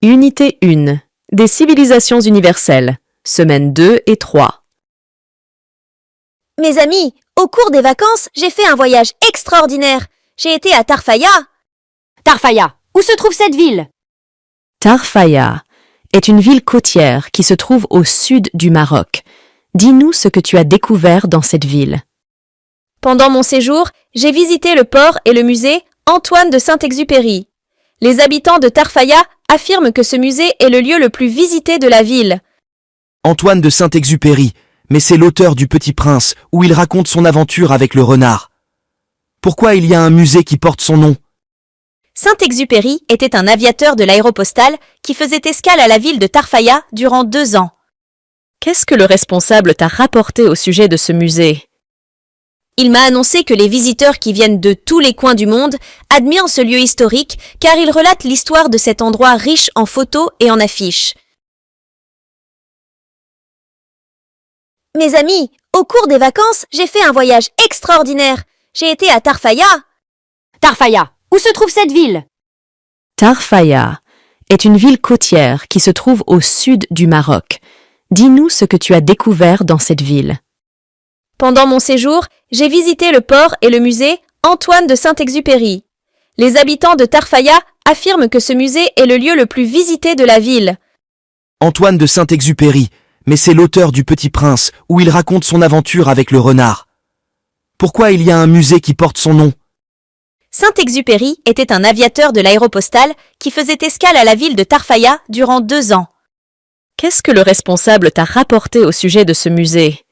Unité 1. Des civilisations universelles. Semaines 2 et 3. Mes amis, au cours des vacances, j'ai fait un voyage extraordinaire. J'ai été à Tarfaya. Tarfaya, où se trouve cette ville? Tarfaya est une ville côtière qui se trouve au sud du Maroc. Dis-nous ce que tu as découvert dans cette ville. Pendant mon séjour, j'ai visité le port et le musée Antoine de Saint-Exupéry. Les habitants de Tarfaya affirment que ce musée est le lieu le plus visité de la ville. Antoine de Saint-Exupéry, mais c'est l'auteur du Petit Prince, où il raconte son aventure avec le renard. Pourquoi il y a un musée qui porte son nom? Saint-Exupéry était un aviateur de l'aéropostale qui faisait escale à la ville de Tarfaya durant 2 ans. Qu'est-ce que le responsable t'a rapporté au sujet de ce musée? Il m'a annoncé que les visiteurs qui viennent de tous les coins du monde admirent ce lieu historique car il relate l'histoire de cet endroit riche en photos et en affiches. Mes amis, au cours des vacances, j'ai fait un voyage extraordinaire. J'ai été à Tarfaya. Tarfaya, où se trouve cette ville? Tarfaya est une ville côtière qui se trouve au sud du Maroc. Dis-nous ce que tu as découvert dans cette ville. Pendant mon séjour, j'ai visité le port et le musée Antoine de Saint-Exupéry. Les habitants de Tarfaya affirment que ce musée est le lieu le plus visité de la ville. Antoine de Saint-Exupéry, mais c'est l'auteur du Petit Prince, où il raconte son aventure avec le renard. Pourquoi il y a un musée qui porte son nom? Saint-Exupéry était un aviateur de l'aéropostale qui faisait escale à la ville de Tarfaya durant 2 ans. Qu'est-ce que le responsable t'a rapporté au sujet de ce musée?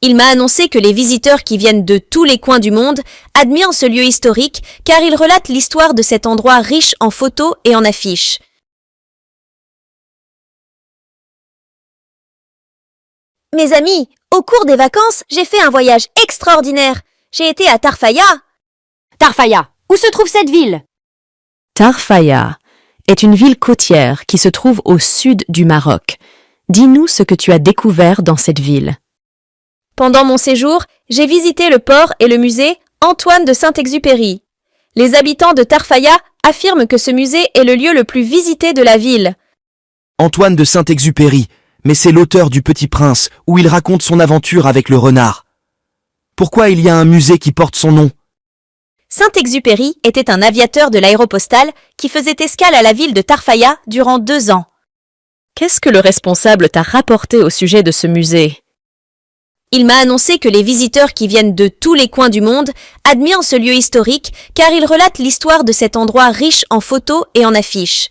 Il m'a annoncé que les visiteurs qui viennent de tous les coins du monde admirent ce lieu historique car il relate l'histoire de cet endroit riche en photos et en affiches. Mes amis, au cours des vacances, j'ai fait un voyage extraordinaire. J'ai été à Tarfaya. Tarfaya, où se trouve cette ville? Tarfaya est une ville côtière qui se trouve au sud du Maroc. Dis-nous ce que tu as découvert dans cette ville. Pendant mon séjour, j'ai visité le port et le musée Antoine de Saint-Exupéry. Les habitants de Tarfaya affirment que ce musée est le lieu le plus visité de la ville. Antoine de Saint-Exupéry, mais c'est l'auteur du Petit Prince, où il raconte son aventure avec le renard. Pourquoi il y a un musée qui porte son nom? Saint-Exupéry était un aviateur de l'aéropostale qui faisait escale à la ville de Tarfaya durant 2 ans. Qu'est-ce que le responsable t'a rapporté au sujet de ce musée? Il m'a annoncé que les visiteurs qui viennent de tous les coins du monde admirent ce lieu historique car il relate l'histoire de cet endroit riche en photos et en affiches.